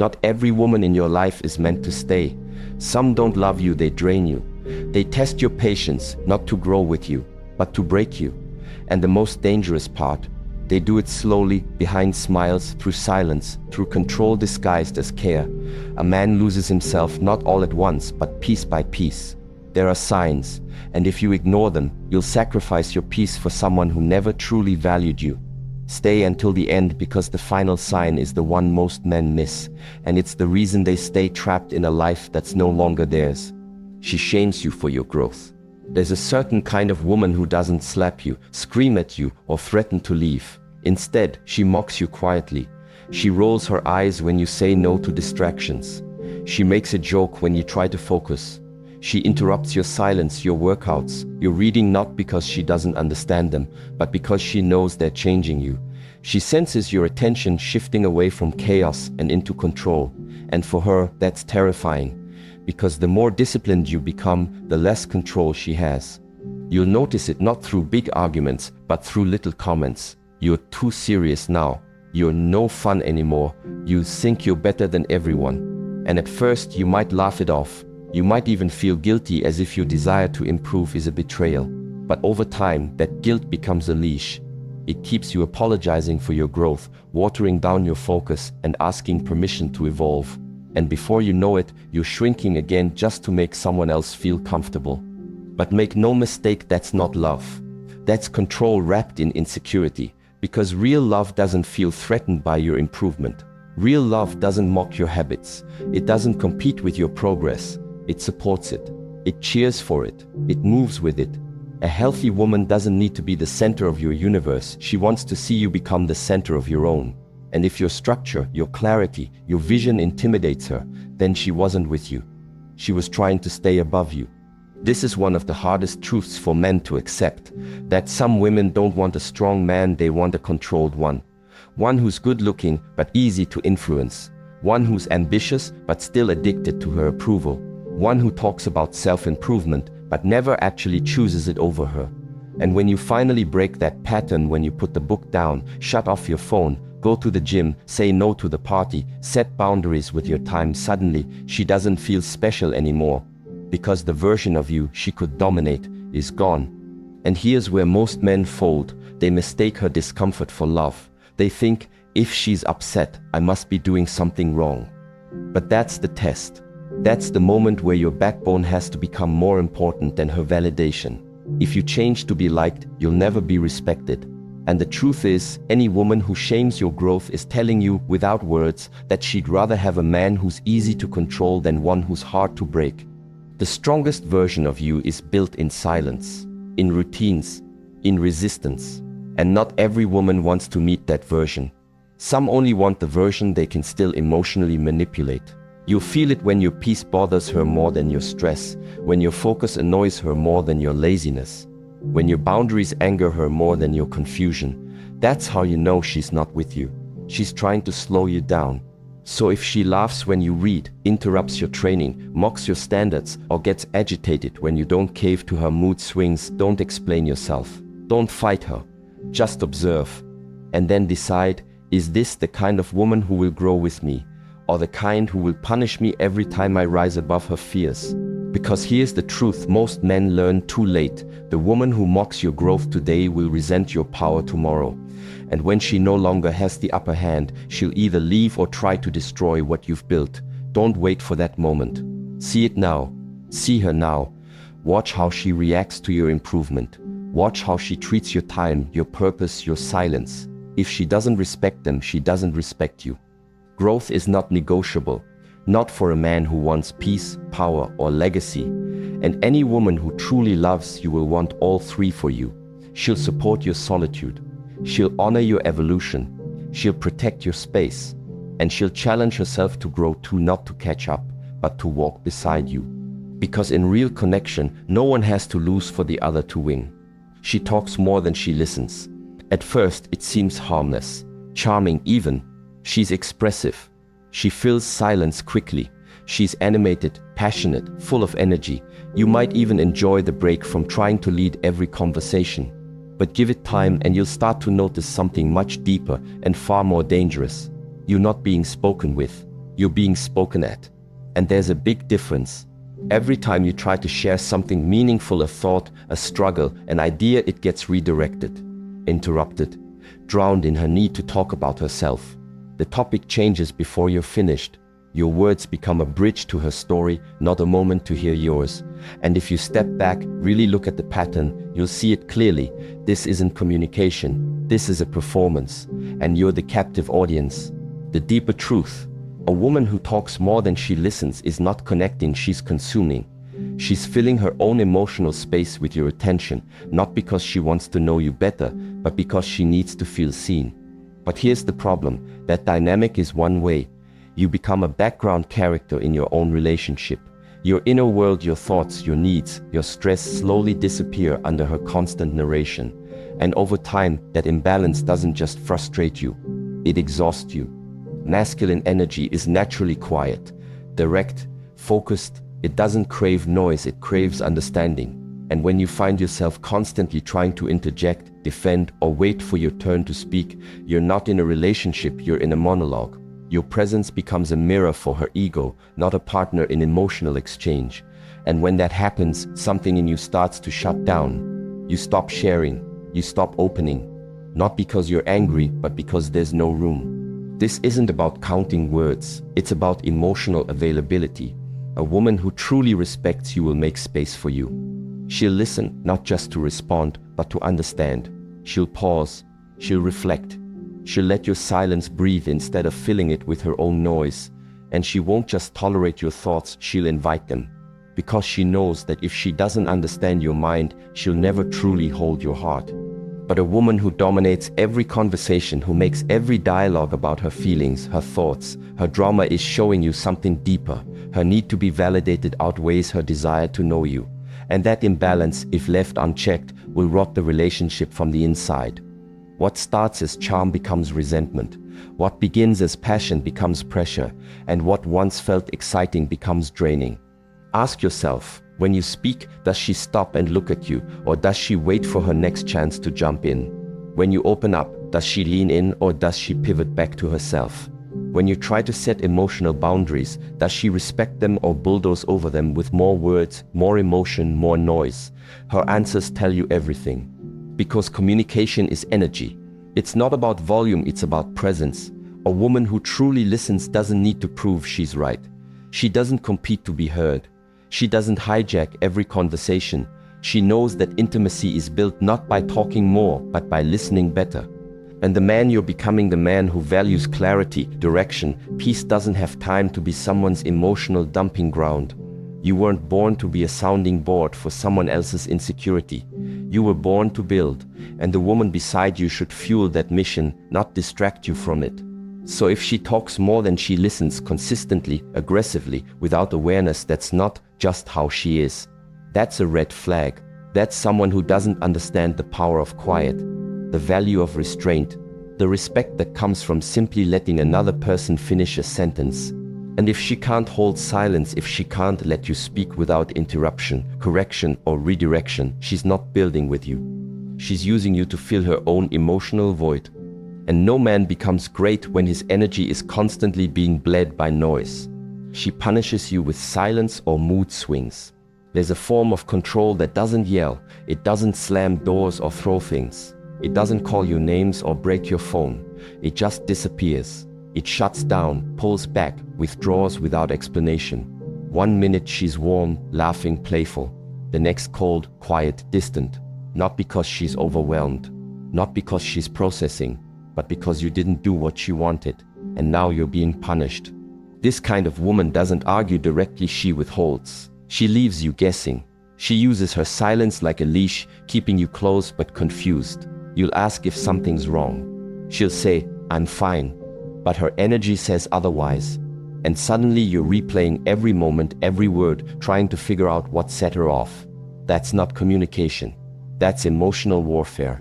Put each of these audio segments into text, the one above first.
Not every woman in your life is meant to stay. Some don't love you, they drain you. They test your patience, not to grow with you, but to break you. And the most dangerous part, they do it slowly, behind smiles, through silence, through control disguised as care. A man loses himself not all at once, but piece by piece. There are signs, and if you ignore them, you'll sacrifice your peace for someone who never truly valued you. Stay until the end, because the final sign is the one most men miss, and it's the reason they stay trapped in a life that's no longer theirs. She shames you for your growth. There's a certain kind of woman who doesn't slap you, scream at you, or threaten to leave. Instead, she mocks you quietly. She rolls her eyes when you say no to distractions. She makes a joke when you try to focus. She interrupts your silence, your workouts, your reading, not because she doesn't understand them, but because she knows they're changing you. She senses your attention shifting away from chaos and into control. And for her, that's terrifying, because the more disciplined you become, the less control she has. You'll notice it not through big arguments, but through little comments. You're too serious now. You're no fun anymore. You think you're better than everyone. And at first, you might laugh it off. You might even feel guilty, as if your desire to improve is a betrayal. But over time, that guilt becomes a leash. It keeps you apologizing for your growth, watering down your focus, and asking permission to evolve. And before you know it, you're shrinking again just to make someone else feel comfortable. But make no mistake, that's not love. That's control wrapped in insecurity. Because real love doesn't feel threatened by your improvement. Real love doesn't mock your habits. It doesn't compete with your progress. It supports it. It cheers for it. It moves with it. A healthy woman doesn't need to be the center of your universe. She wants to see you become the center of your own. And if your structure, your clarity, your vision intimidates her, then she wasn't with you. She was trying to stay above you. This is one of the hardest truths for men to accept, that some women don't want a strong man, they want a controlled one. One who's good looking but easy to influence. One who's ambitious but still addicted to her approval. One who talks about self-improvement but never actually chooses it over her. And when you finally break that pattern, when you put the book down, shut off your phone, go to the gym, say no to the party, set boundaries with your time, suddenly she doesn't feel special anymore. Because the version of you she could dominate is gone. And here's where most men fold. They mistake her discomfort for love. They think, if she's upset, I must be doing something wrong. But that's the test. That's the moment where your backbone has to become more important than her validation. If you change to be liked, you'll never be respected. And the truth is, any woman who shames your growth is telling you, without words, that she'd rather have a man who's easy to control than one who's hard to break. The strongest version of you is built in silence, in routines, in resistance. And not every woman wants to meet that version. Some only want the version they can still emotionally manipulate. You'll feel it when your peace bothers her more than your stress, when your focus annoys her more than your laziness, when your boundaries anger her more than your confusion. That's how you know she's not with you. She's trying to slow you down. So if she laughs when you read, interrupts your training, mocks your standards, or gets agitated when you don't cave to her mood swings, don't explain yourself. Don't fight her. Just observe. And then decide, is this the kind of woman who will grow with me? Or the kind who will punish me every time I rise above her fears? Because here's the truth most men learn too late. The woman who mocks your growth today will resent your power tomorrow. And when she no longer has the upper hand, she'll either leave or try to destroy what you've built. Don't wait for that moment. See it now. See her now. Watch how she reacts to your improvement. Watch how she treats your time, your purpose, your silence. If she doesn't respect them, she doesn't respect you. Growth is not negotiable, not for a man who wants peace, power, or legacy. And any woman who truly loves you will want all three for you. She'll support your solitude. She'll honor your evolution. She'll protect your space. And she'll challenge herself to grow too, not to catch up, but to walk beside you. Because in real connection, no one has to lose for the other to win. She talks more than she listens. At first, it seems harmless, charming even. She's expressive. She fills silence quickly. She's animated, passionate, full of energy. You might even enjoy the break from trying to lead every conversation. But give it time and you'll start to notice something much deeper and far more dangerous. You're not being spoken with. you're being spoken at. And there's a big difference. Every time you try to share something meaningful, a thought, a struggle, an idea, it gets redirected, interrupted, drowned in her need to talk about herself. The topic changes before you're finished. Your words become a bridge to her story, not a moment to hear yours. And if you step back, really look at the pattern, you'll see it clearly. This isn't communication. This is a performance. And you're the captive audience. The deeper truth: a woman who talks more than she listens is not connecting, she's consuming. She's filling her own emotional space with your attention, not because she wants to know you better, but because she needs to feel seen. But here's the problem: that dynamic is one way. You become a background character in your own relationship. Your inner world, your thoughts, your needs, your stress slowly disappear under her constant narration. And over time, that imbalance doesn't just frustrate you, it exhausts you. Masculine energy is naturally quiet, direct, focused. It doesn't crave noise, it craves understanding. And when you find yourself constantly trying to interject, defend, or wait for your turn to speak, you're not in a relationship, you're in a monologue. Your presence becomes a mirror for her ego, not a partner in emotional exchange. And when that happens, something in you starts to shut down. You stop sharing, you stop opening. Not because you're angry, but because there's no room. This isn't about counting words, it's about emotional availability. A woman who truly respects you will make space for you. She'll listen, not just to respond, but to understand. She'll pause, she'll reflect. She'll let your silence breathe instead of filling it with her own noise. And she won't just tolerate your thoughts, she'll invite them. Because she knows that if she doesn't understand your mind, she'll never truly hold your heart. But a woman who dominates every conversation, who makes every dialogue about her feelings, her thoughts, her drama, is showing you something deeper. Her need to be validated outweighs her desire to know you. And that imbalance, if left unchecked, will rot the relationship from the inside. What starts as charm becomes resentment. What begins as passion becomes pressure. And what once felt exciting becomes draining. Ask yourself, when you speak, does she stop and look at you, or does she wait for her next chance to jump in? When you open up, does she lean in, or does she pivot back to herself? When you try to set emotional boundaries, does she respect them or bulldoze over them with more words, more emotion, more noise? Her answers tell you everything. Because communication is energy. It's not about volume, it's about presence. A woman who truly listens doesn't need to prove she's right. She doesn't compete to be heard. She doesn't hijack every conversation. She knows that intimacy is built not by talking more, but by listening better. And the man you're becoming, the man who values clarity, direction, peace, doesn't have time to be someone's emotional dumping ground. You weren't born to be a sounding board for someone else's insecurity. You were born to build, and the woman beside you should fuel that mission, not distract you from it. So if she talks more than she listens, consistently, aggressively, without awareness, that's not just how she is. That's a red flag. That's someone who doesn't understand the power of quiet, the value of restraint, the respect that comes from simply letting another person finish a sentence. And if she can't hold silence, if she can't let you speak without interruption, correction, or redirection, she's not building with you. She's using you to fill her own emotional void. And no man becomes great when his energy is constantly being bled by noise. She punishes you with silence or mood swings. There's a form of control that doesn't yell, it doesn't slam doors or throw things. It doesn't call you names or break your phone. It just disappears. It shuts down, pulls back, withdraws without explanation. 1 minute she's warm, laughing, playful. The next cold, quiet, distant. Not because she's overwhelmed, not because she's processing, but because you didn't do what she wanted, and now you're being punished. This kind of woman doesn't argue directly, she withholds. She leaves you guessing. She uses her silence like a leash, keeping you close but confused. You'll ask if something's wrong. She'll say, "I'm fine," but her energy says otherwise. And suddenly you're replaying every moment, every word, trying to figure out what set her off. That's not communication. That's emotional warfare.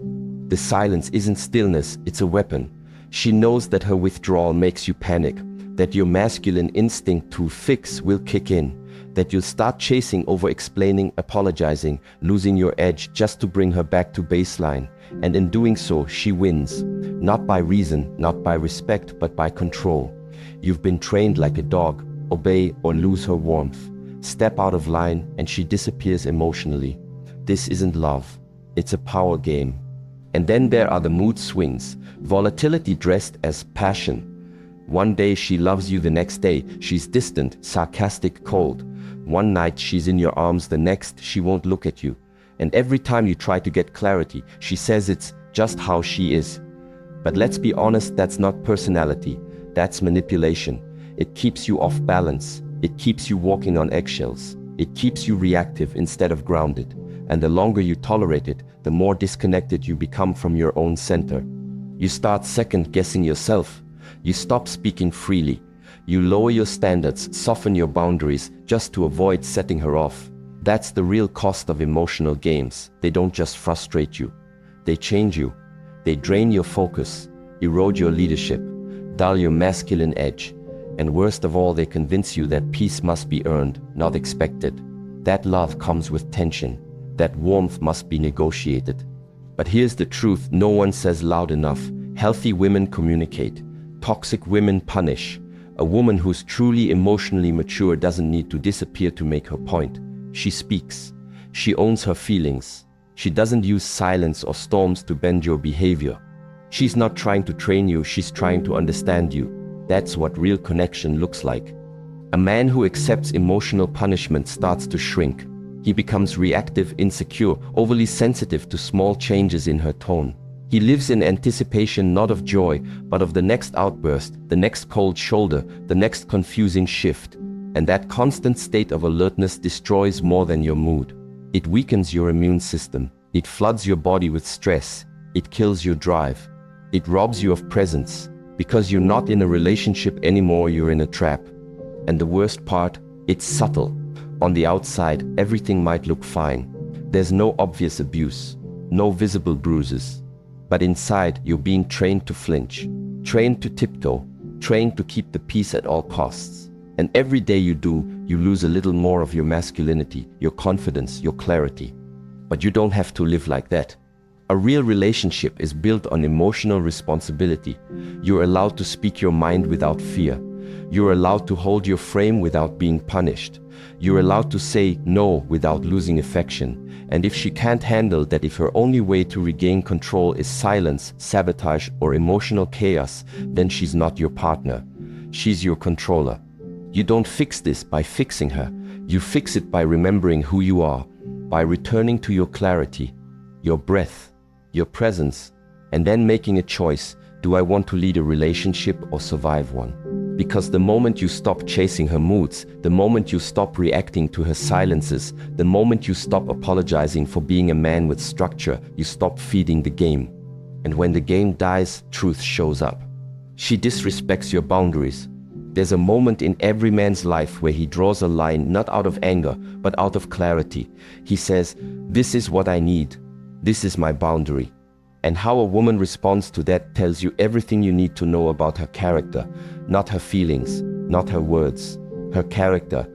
The silence isn't stillness, it's a weapon. She knows that her withdrawal makes you panic, that your masculine instinct to fix will kick in, that you'll start chasing, over-explaining, apologizing, losing your edge just to bring her back to baseline. And in doing so, she wins. Not by reason, not by respect, but by control. You've been trained like a dog, obey or lose her warmth. Step out of line and she disappears emotionally. This isn't love, it's a power game. And then there are the mood swings, volatility dressed as passion. One day she loves you, the next day she's distant, sarcastic, cold. One night she's in your arms, the next she won't look at you. And every time you try to get clarity, she says it's just how she is. But let's be honest, that's not personality, that's manipulation. It keeps you off balance, it keeps you walking on eggshells, it keeps you reactive instead of grounded. And the longer you tolerate it, the more disconnected you become from your own center. You start second-guessing yourself. You stop speaking freely. You lower your standards, soften your boundaries, just to avoid setting her off. That's the real cost of emotional games. They don't just frustrate you. They change you. They drain your focus, erode your leadership, dull your masculine edge. And worst of all, they convince you that peace must be earned, not expected. That love comes with tension. That warmth must be negotiated. But here's the truth no one says loud enough. Healthy women communicate. Toxic women punish. A woman who's truly emotionally mature doesn't need to disappear to make her point. She speaks. She owns her feelings. She doesn't use silence or storms to bend your behavior. She's not trying to train you, she's trying to understand you. That's what real connection looks like. A man who accepts emotional punishment starts to shrink. He becomes reactive, insecure, overly sensitive to small changes in her tone. He lives in anticipation not of joy, but of the next outburst, the next cold shoulder, the next confusing shift. And that constant state of alertness destroys more than your mood. It weakens your immune system. It floods your body with stress. It kills your drive. It robs you of presence. Because you're not in a relationship anymore, you're in a trap. And the worst part, it's subtle. On the outside, everything might look fine. There's no obvious abuse, no visible bruises. But inside, you're being trained to flinch, trained to tiptoe, trained to keep the peace at all costs. And every day you do, you lose a little more of your masculinity, your confidence, your clarity. But you don't have to live like that. A real relationship is built on emotional responsibility. You're allowed to speak your mind without fear. You're allowed to hold your frame without being punished. You're allowed to say no without losing affection. And if she can't handle that, if her only way to regain control is silence, sabotage, or emotional chaos, then she's not your partner. She's your controller. You don't fix this by fixing her. You fix it by remembering who you are, by returning to your clarity, your breath, your presence, and then making a choice. Do I want to lead a relationship or survive one? Because the moment you stop chasing her moods, the moment you stop reacting to her silences, the moment you stop apologizing for being a man with structure, you stop feeding the game. And when the game dies, truth shows up. She disrespects your boundaries. There's a moment in every man's life where he draws a line not out of anger, but out of clarity. He says, "This is what I need. This is my boundary." And how a woman responds to that tells you everything you need to know about her character, not her feelings, not her words, her character.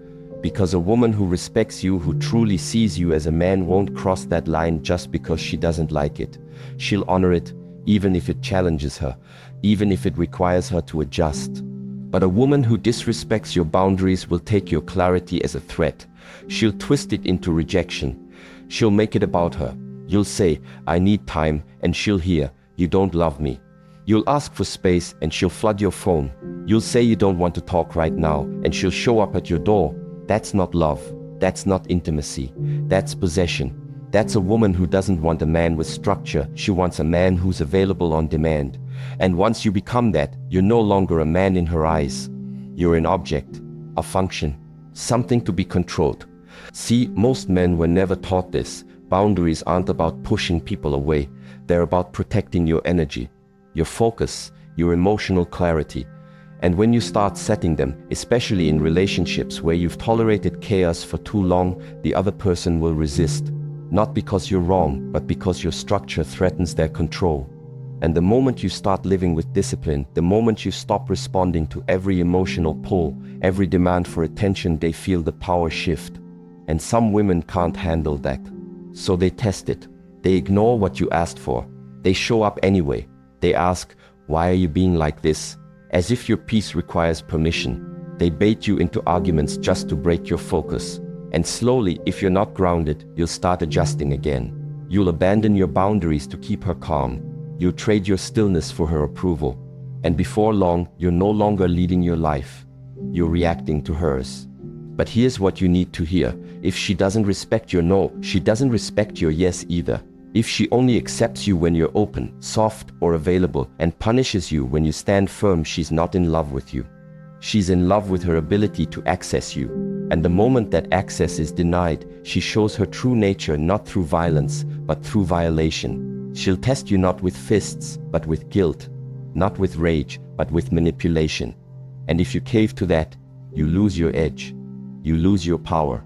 Because a woman who respects you, who truly sees you as a man, won't cross that line just because she doesn't like it. She'll honor it, even if it challenges her, even if it requires her to adjust. But a woman who disrespects your boundaries will take your clarity as a threat. She'll twist it into rejection. She'll make it about her. You'll say, "I need time," and she'll hear, "You don't love me." You'll ask for space and she'll flood your phone. You'll say you don't want to talk right now, and she'll show up at your door. That's not love. That's not intimacy. That's possession. That's a woman who doesn't want a man with structure. She wants a man who's available on demand. And once you become that, you're no longer a man in her eyes. You're an object, a function, something to be controlled. See, most men were never taught this. Boundaries aren't about pushing people away. They're about protecting your energy, your focus, your emotional clarity. And when you start setting them, especially in relationships where you've tolerated chaos for too long, the other person will resist. Not because you're wrong, but because your structure threatens their control. And the moment you start living with discipline, the moment you stop responding to every emotional pull, every demand for attention, they feel the power shift. And some women can't handle that. So they test it. They ignore what you asked for. They show up anyway. They ask, "Why are you being like this?" as if your peace requires permission. They bait you into arguments just to break your focus. And slowly, if you're not grounded, you'll start adjusting again. You'll abandon your boundaries to keep her calm. You'll trade your stillness for her approval. And before long, you're no longer leading your life. You're reacting to hers. But here's what you need to hear. If she doesn't respect your no, she doesn't respect your yes either. If she only accepts you when you're open, soft, or available, and punishes you when you stand firm, she's not in love with you. She's in love with her ability to access you. And the moment that access is denied, she shows her true nature not through violence, but through violation. She'll test you not with fists, but with guilt. Not with rage, but with manipulation. And if you cave to that, you lose your edge. You lose your power.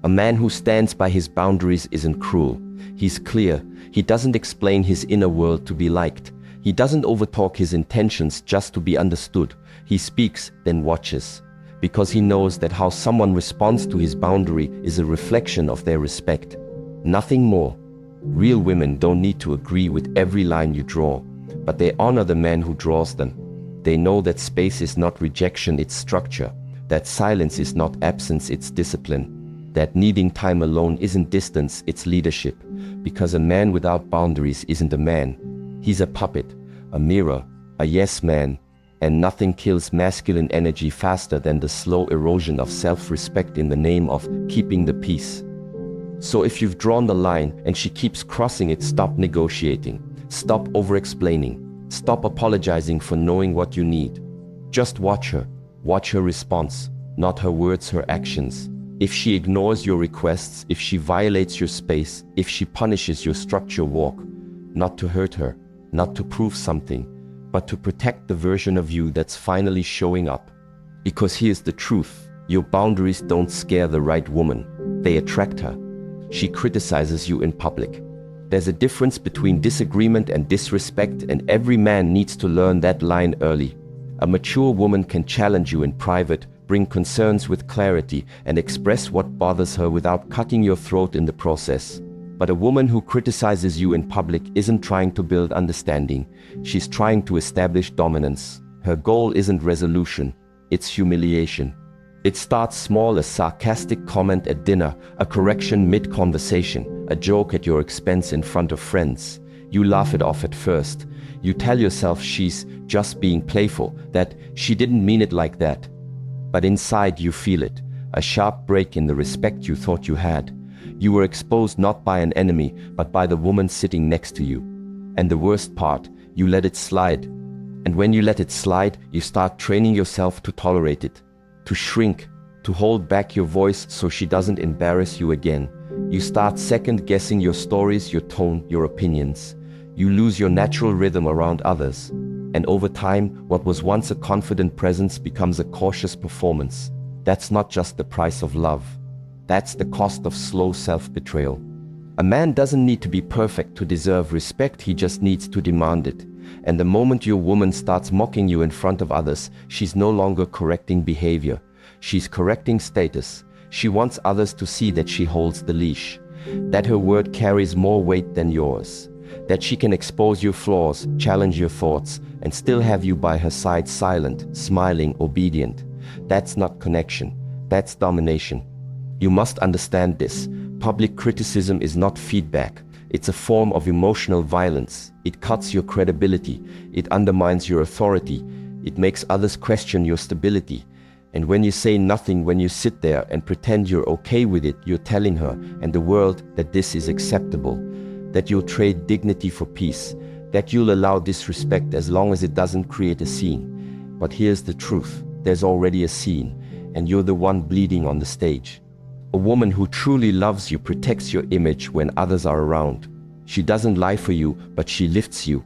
A man who stands by his boundaries isn't cruel. He's clear. He doesn't explain his inner world to be liked. He doesn't overtalk his intentions just to be understood. He speaks, then watches. Because he knows that how someone responds to his boundary is a reflection of their respect. Nothing more. Real women don't need to agree with every line you draw, but they honor the man who draws them. They know that space is not rejection, it's structure. That silence is not absence, it's discipline. That needing time alone isn't distance, it's leadership. Because a man without boundaries isn't a man. He's a puppet, a mirror, a yes man. And nothing kills masculine energy faster than the slow erosion of self-respect in the name of keeping the peace. So if you've drawn the line and she keeps crossing it, stop negotiating. Stop over-explaining. Stop apologizing for knowing what you need. Just watch her. Watch her response, not her words, her actions. If she ignores your requests, if she violates your space, if she punishes your structure, walk. Not to hurt her, not to prove something, but to protect the version of you that's finally showing up. Because here's the truth. Your boundaries don't scare the right woman. They attract her. She criticizes you in public. There's a difference between disagreement and disrespect, and every man needs to learn that line early. A mature woman can challenge you in private, bring concerns with clarity, and express what bothers her without cutting your throat in the process. But a woman who criticizes you in public isn't trying to build understanding. She's trying to establish dominance. Her goal isn't resolution, it's humiliation. It starts small, a sarcastic comment at dinner, a correction mid-conversation, a joke at your expense in front of friends. You laugh it off at first. You tell yourself she's just being playful, that she didn't mean it like that. But inside you feel it, a sharp break in the respect you thought you had. You were exposed not by an enemy, but by the woman sitting next to you. And the worst part, you let it slide. And when you let it slide, you start training yourself to tolerate it, to shrink, to hold back your voice so she doesn't embarrass you again. You start second-guessing your stories, your tone, your opinions. You lose your natural rhythm around others. And over time, what was once a confident presence becomes a cautious performance. That's not just the price of love. That's the cost of slow self-betrayal. A man doesn't need to be perfect to deserve respect, he just needs to demand it. And the moment your woman starts mocking you in front of others, she's no longer correcting behavior. She's correcting status. She wants others to see that she holds the leash, that her word carries more weight than yours, that she can expose your flaws, challenge your thoughts, and still have you by her side silent, smiling, obedient. That's not connection, that's domination. You must understand this. Public criticism is not feedback. It's a form of emotional violence. It cuts your credibility. It undermines your authority. It makes others question your stability. And when you say nothing, when you sit there and pretend you're okay with it, you're telling her and the world that this is acceptable, that you'll trade dignity for peace, that you'll allow disrespect as long as it doesn't create a scene. But here's the truth. There's already a scene, and you're the one bleeding on the stage. A woman who truly loves you protects your image when others are around. She doesn't lie for you, but she lifts you.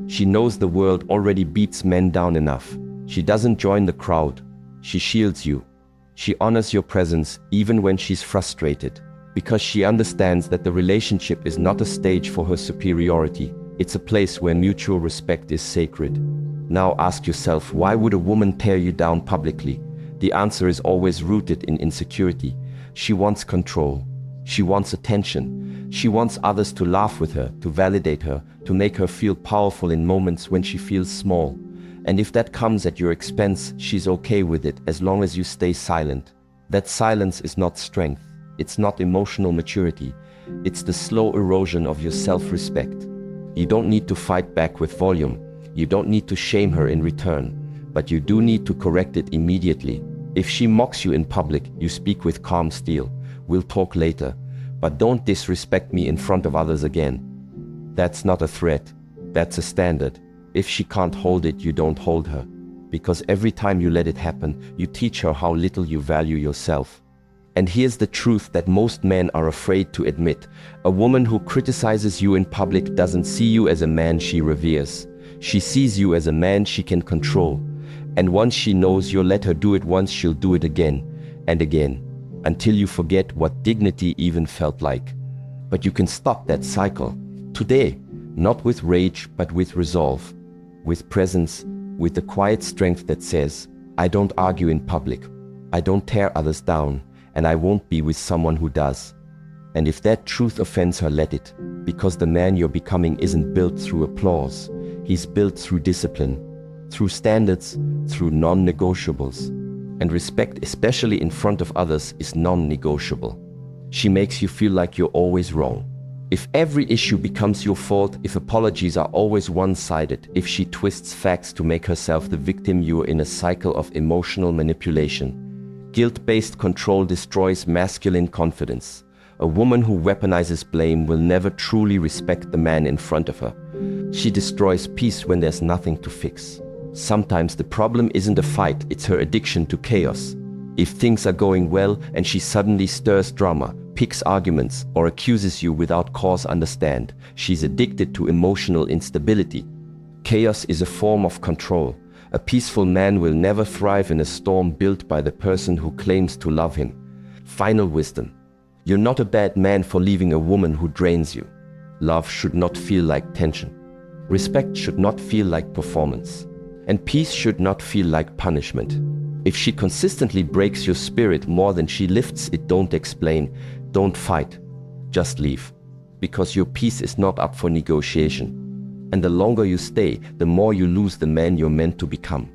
She knows the world already beats men down enough. She doesn't join the crowd. She shields you. She honors your presence even when she's frustrated, because she understands that the relationship is not a stage for her superiority. It's a place where mutual respect is sacred. Now ask yourself, why would a woman tear you down publicly? The answer is always rooted in insecurity. She wants control. She wants attention. She wants others to laugh with her, to validate her, to make her feel powerful in moments when she feels small. And if that comes at your expense, she's okay with it as long as you stay silent. That silence is not strength. It's not emotional maturity. It's the slow erosion of your self-respect. You don't need to fight back with volume. You don't need to shame her in return. But you do need to correct it immediately. If she mocks you in public, you speak with calm steel. We'll talk later, but don't disrespect me in front of others again. That's not a threat. That's a standard. If she can't hold it, you don't hold her. Because every time you let it happen, you teach her how little you value yourself. And here's the truth that most men are afraid to admit. A woman who criticizes you in public doesn't see you as a man she reveres. She sees you as a man she can control. And once she knows you'll let her do it once, she'll do it again and again, until you forget what dignity even felt like. But you can stop that cycle today, not with rage, but with resolve, with presence, with the quiet strength that says, I don't argue in public, I don't tear others down, and I won't be with someone who does. And if that truth offends her, let it, because the man you're becoming isn't built through applause. He's built through discipline, through standards, through non-negotiables. And respect, especially in front of others, is non-negotiable. She makes you feel like you're always wrong. If every issue becomes your fault, if apologies are always one-sided, if she twists facts to make herself the victim, you're in a cycle of emotional manipulation. Guilt-based control destroys masculine confidence. A woman who weaponizes blame will never truly respect the man in front of her. She destroys peace when there's nothing to fix. Sometimes the problem isn't a fight, it's her addiction to chaos. If things are going well and she suddenly stirs drama, picks arguments, or accuses you without cause, understand, she's addicted to emotional instability. Chaos is a form of control. A peaceful man will never thrive in a storm built by the person who claims to love him. Final wisdom. You're not a bad man for leaving a woman who drains you. Love should not feel like tension. Respect should not feel like performance. And peace should not feel like punishment. If she consistently breaks your spirit more than she lifts it, don't explain, don't fight, just leave. Because your peace is not up for negotiation. And the longer you stay, the more you lose the man you're meant to become.